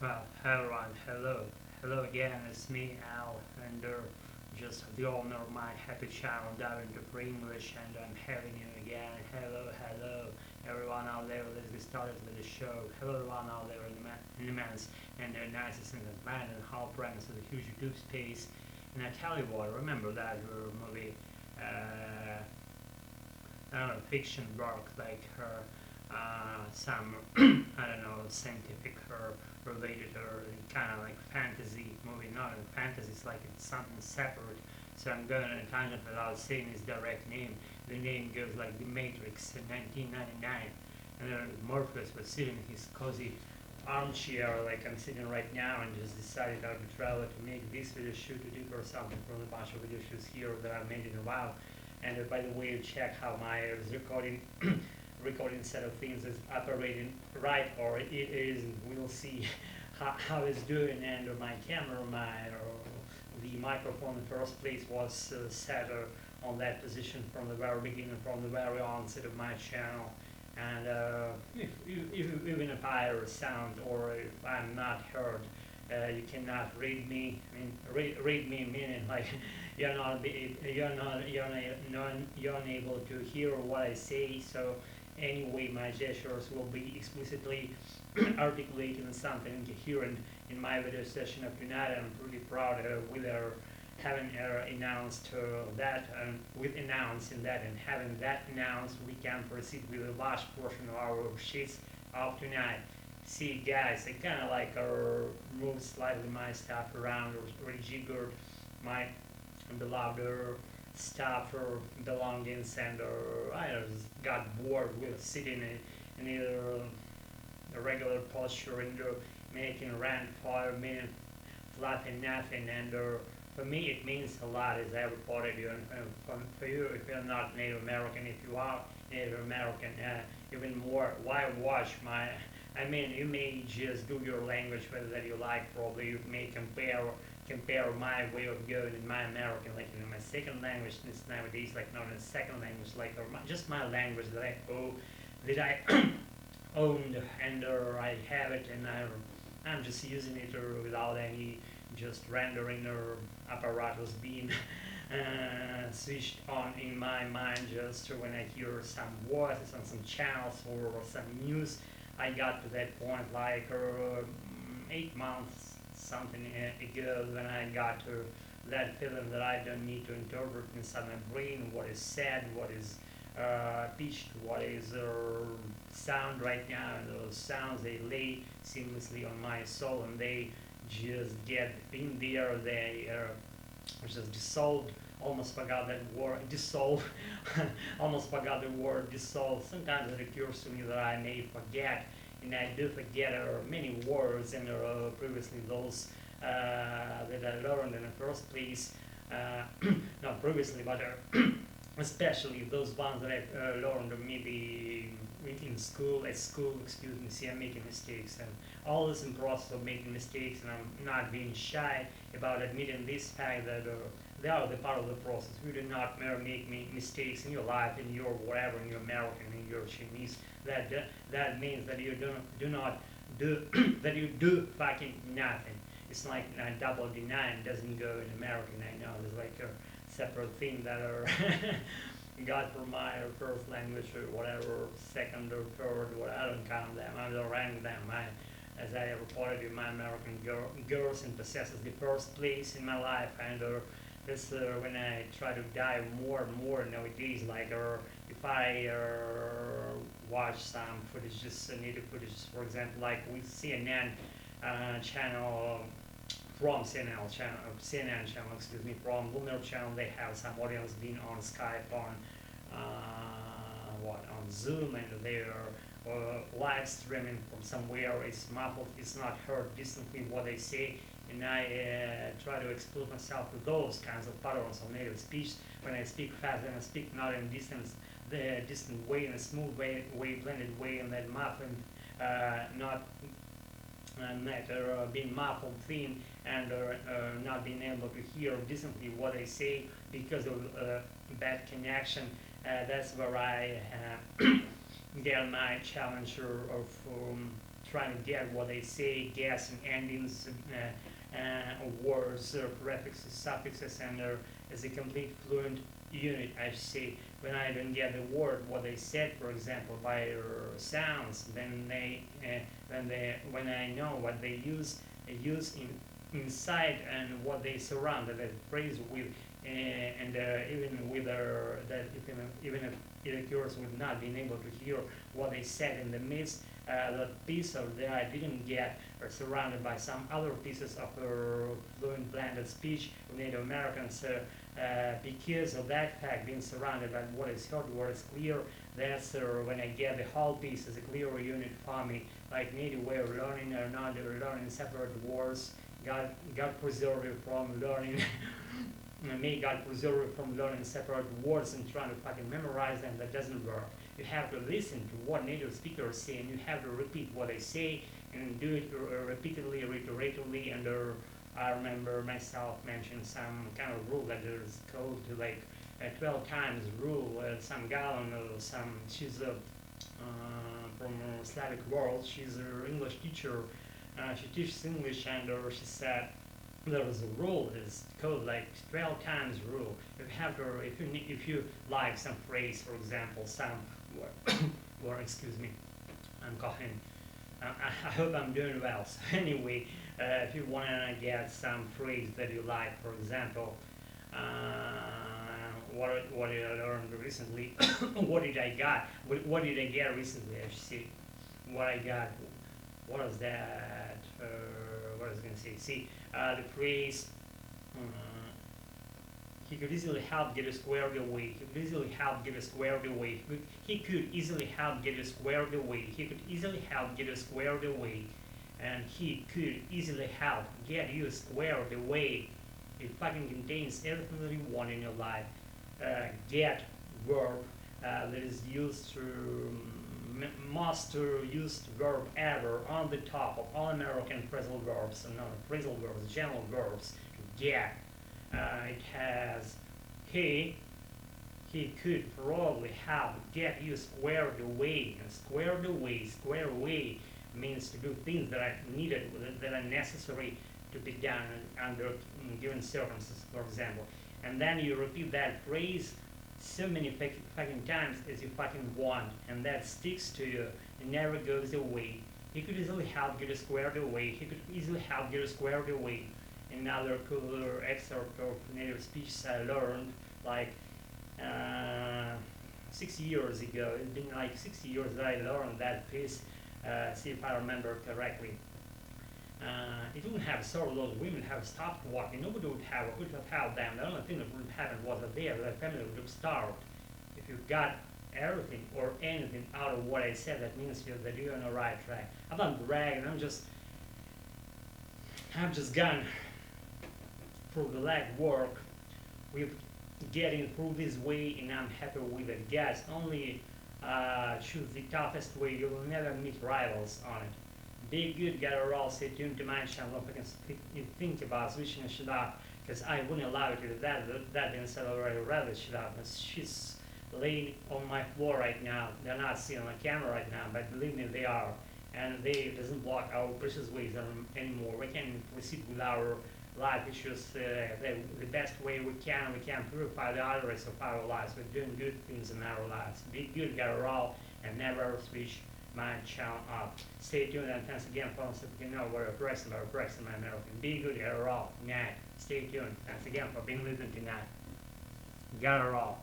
Well, everyone, hello again. It's me, Al, and just the owner of my happy channel, Diving to English, and I'm having you again. Hello, everyone out there. Let's get started with the show. Hello, everyone out there in the man's and the nicest in the planet and how friends with a huge YouTube space. And I tell you what, remember that movie? I don't know, fiction work like some I don't know scientific or related or kind of like fantasy movie. Not in fantasy, it's like it's something separate. So I'm going on a tangent without saying his direct name. The name goes like The Matrix in 1999, and then Morpheus was sitting in his cozy armchair like I'm sitting right now and just decided out of travel to make this video shoot to differ something from a bunch of video shoots here that I've made in a while. And by the way, check how my recording recording set of things is operating right, or it isn't. We'll see how it's doing. And my camera, the microphone in the first place was set on that position from the very beginning, from the very onset of my channel. And even if I sound or if I'm not heard, you cannot read me. I mean, read me meaning like you're unable to hear what I say. So anyway, my gestures will be explicitly articulating something coherent in my video session of tonight. I'm pretty proud with having announced that, and with announcing that and having that announced, we can proceed with the last portion of our sheets of tonight. See, guys, I kind of like moved slightly my stuff around, or rejiggered my beloved stuff or belongings, and I just got bored with sitting in either a regular posture and making rant fire, meaning fluffing nothing, and for me it means a lot, as I reported you, and for you, if you're not Native American, if you are Native American, even more, why watch my, I mean, you may just do your language whether that you like, probably you may compare my way of going in my American, like in my second language, this nowadays, like not in a second language, like just my language that I owned, and I have it, and I'm just using it without any just rendering or apparatus being switched on in my mind. Just when I hear some voices on some channels or some news, I got to that point like 8 months something ago, when I got to that feeling that I don't need to interpret inside my brain what is said, what is pitched, what is sound right now, and those sounds, they lay seamlessly on my soul, and they just get in there, they just dissolved. Almost forgot that word, dissolve. Almost forgot the word dissolve. Sometimes it occurs to me that I may forget, and I do forget many words, and previously those that I learned in the first place, not previously, but especially those ones that I learned maybe in school, at school, excuse me. See, I'm making mistakes, and always in the process of making mistakes, and I'm not being shy about admitting this fact that they are the part of the process. You do not make mistakes in your life, in your whatever, in your American, in your Chinese. That means that you do not do that you do fucking nothing. It's like double denying doesn't go in American. I know there's like a separate thing that are got for my first language or whatever, second or third, what I don't count them. I don't rank them. As I reported you, my American girls and possesses the first place in my life, and this when I try to dive more and more nowadays, like if I watch some footage, just native footage, for example, like with CNN channel, from CNN channel, excuse me, from Lunar channel, they have some audience being on Skype, on on Zoom, and they're live streaming from somewhere. It's muffled, it's not heard distantly what they say, and I try to expose myself to those kinds of patterns of native speech when I speak fast, and I speak not in the distant way, in a smooth way, blended way, and that muffling, not being muffled thin, and not being able to hear decently what I say because of bad connection. That's where I get my challenge of trying to get what they say, guessing endings, words, prefixes, suffixes, and as a complete fluent unit, I say. When I don't get the word, what they said, for example, by sounds, then when I know what they use inside and what they surround the phrase with, and even with that even if it occurs with not being able to hear what they said in the midst, the piece of that I didn't get are surrounded by some other pieces of fluent blended speech of Native Americans. Because of that fact, being surrounded by what is heard, what is clear, that's when I get the whole piece as a clear unit for me, like native way of learning or not learning separate words. God preserve you from learning. May God preserve you from learning separate words and trying to fucking memorize them. That doesn't work. You have to listen to what native speakers say, and you have to repeat what they say and do it repeatedly, reiteratively. And I remember myself mentioning some kind of rule that is called to like 12 times rule. Some gal she's from Slavic world. She's an English teacher. She teaches English, and she said there was a rule. It's called like 12 times rule. You have to, if you like some phrase, for example, some word, excuse me, I'm coughing. I hope I'm doing well. So anyway, if you want to get some phrase that you like, for example, what did I learn recently? What did I get recently? I should say what I got. What was that? What was I going to say? See, the phrase. He could easily help get it squared away. He could easily help get it squared away. He could easily help get it squared away. He could easily help get it squared away. And he could easily help get you squared away. It fucking contains everything that you want in your life. Get verb that is used to most used verb ever on the top of all American phrasal verbs, and not phrasal verbs, general verbs. Get. It has he could probably help get you squared away, and squared away means to do things that are needed, that are necessary to be done under given circumstances, for example. And then you repeat that phrase so many fucking times as you fucking want, and that sticks to you. It never goes away. He could easily help get you squared away. He could easily help get you squared away. Another cooler excerpt of native speech I learned like 6 years ago. It's been like 6 years that I learned that piece. See if I remember correctly. It wouldn't have sorrow, those women have stopped walking. Nobody would have helped them. The only thing that would have happened was that their family would have starved. If you got everything or anything out of what I said, that means that you're on the right track. I'm not bragging. I've just gone through the legwork with getting through this way, and I'm happy with it. Guys, only choose the toughest way. You will never meet rivals on it. Be good, get a roll, stay tuned to my channel if you can think about switching the shit up, because I wouldn't allow you to do that instead of already rather shit up. She's laying on my floor right now. They're not seeing on the camera right now, but believe me, they are. And they doesn't block our precious ways anymore. We can proceed with our life issues the best way we can. We can purify the arteries of our lives. We're doing good things in our lives. Be good, get a roll, and never switch my channel up. Stay tuned, and thanks again for listening. You know we're progressing, my American. Be good, get a roll. Night. Stay tuned. Thanks again for being with me tonight. Get a roll.